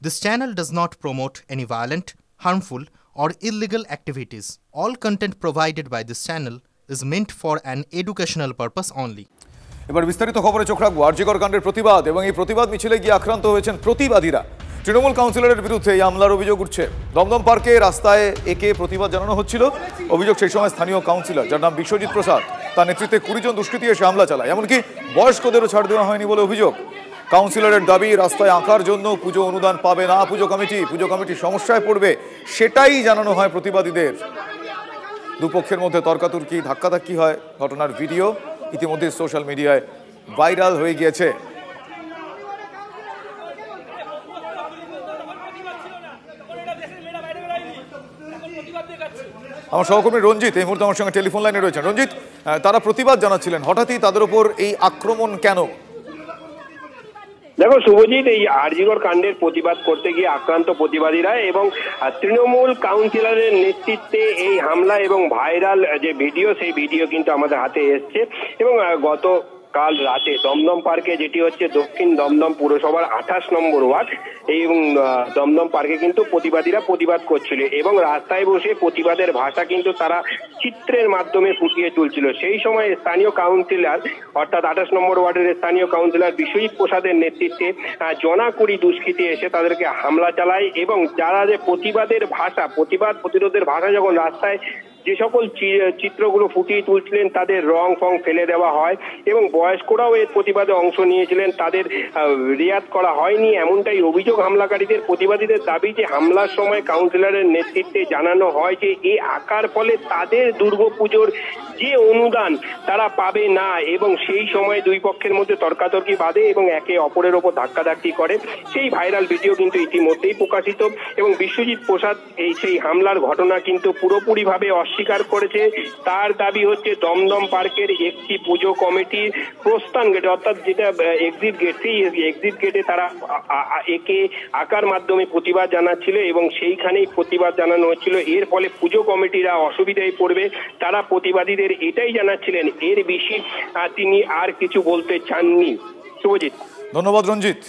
This channel does not promote any violent, harmful, or illegal activities. All content provided by this channel is meant for an educational purpose only. এবার বিস্তারিত খবরে চোখ রাখবো আরজিকর কাণ্ডের প্রতিবাদ এবং এই প্রতিবাদ মিছিলে গিয়ে আক্রান্ত হয়েছেন প্রতিবাদীরা। তৃণমূল কাউন্সিলরের বিরুদ্ধে এই হামলার অভিযোগ উঠছে। দমদম পার্কে রাস্তায় একে প্রতিবাদ জানানো হচ্ছিল। অভিযোগ সেই সময় স্থানীয় কাউন্সিলর যার নাম বিশ্বজিৎ প্রসাদ, তার নেতৃত্বে 20 জন দুষ্কৃতী এসে হামলা চালায়। এমনকি বয়স্কদেরও ছাড় দেওয়া হয়নি বলে অভিযোগ। কাউন্সিলরের দাবি রাস্তায় আঁকার জন্য পুজো অনুদান পাবে না পুজো কমিটি সমস্যায় পড়বে, সেটাই জানানো হয় প্রতিবাদীদের। দুপক্ষের মধ্যে তর্কাতর্কি ধাক্কাধাক্কি হয়। ঘটনার ভিডিও ইতিমধ্যে সোশ্যাল মিডিয়ায় ভাইরাল হয়ে গিয়েছে। আমার সহকর্মী রঞ্জিত এই মুহূর্তে আমার সঙ্গে টেলিফোন লাইনে রয়েছেন। রঞ্জিত, তারা প্রতিবাদ জানাচ্ছিলেন, হঠাৎই তাদের উপর এই আক্রমণ কেন? দেখো শুভজিৎ, এই আরজিকর কাণ্ডের প্রতিবাদ করতে গিয়ে আক্রান্ত প্রতিবাদীরা এবং তৃণমূল কাউন্সিলরের নেতৃত্বে এই হামলা এবং ভাইরাল যে ভিডিও, সেই ভিডিও কিন্তু আমাদের হাতে এসছে। এবং কাল রাতে দমদম পার্কে, যেটি হচ্ছে দক্ষিণ দমদম পুরসভার 28 নম্বর ওয়ার্ড, এবং দমদম পার্কে কিন্তু প্রতিবাদীরা প্রতিবাদ করছিল এবং রাস্তায় বসে প্রতিবাদের ভাষা কিন্তু তারা চিত্রের মাধ্যমে ফুটিয়ে তুলছিল। সেই সময় স্থানীয় কাউন্সিলর, অর্থাৎ 28 নম্বর ওয়ার্ডের স্থানীয় কাউন্সিলর বিশ্বজিৎ প্রসাদের নেতৃত্বে জনা 20 দুষ্কৃতী এসে তাদেরকে হামলা চালায় এবং যারা যে প্রতিবাদের ভাষা, প্রতিরোধের ভাষা যখন রাস্তায় যে সকল চিত্রগুলো ফুটিয়ে তুলছিলেন তাদের রং ফং ফেলে দেওয়া হয় এবং বয়স্করাও এর প্রতিবাদে অংশ নিয়েছিলেন, তাদের রিয়াদ করা হয়নি, এমনটাই অভিযোগ হামলাকারীদের। প্রতিবাদীদের দাবি যে হামলার সময় কাউন্সিলরের নেতৃত্বে জানানো হয় যে এই আঁকার ফলে তাদের দুর্গাপুজোর যে অনুদান তারা পাবে না, এবং সেই সময় দুই পক্ষের মধ্যে তর্কাতর্কি বাধে এবং একে অপরের ওপর ধাক্কাধাক্কি করে। সেই ভাইরাল ভিডিও কিন্তু ইতিমধ্যেই প্রকাশিত এবং বিশ্বজিৎ প্রসাদ সেই হামলার ঘটনা কিন্তু পুরোপুরিভাবে অস্বীকার করেছে। তার দাবি হচ্ছে দমদম পার্কের একটি পুজো কমিটির প্রস্থান গেটে, অর্থাৎ যেটা এক্সিট গেট, সেই এক্সিট গেটে তারা একে আঁকার মাধ্যমে প্রতিবাদ জানাচ্ছিল এবং সেইখানেই প্রতিবাদ জানানো হচ্ছিল। এর ফলে পুজো কমিটিরা অসুবিধায় পড়বে, তারা প্রতিবাদীদের এটাই জানাচ্ছিলেন। এর বেশি তিনি আর কিছু বলতে চাননি। শুভজিৎ, ধন্যবাদ রঞ্জিত।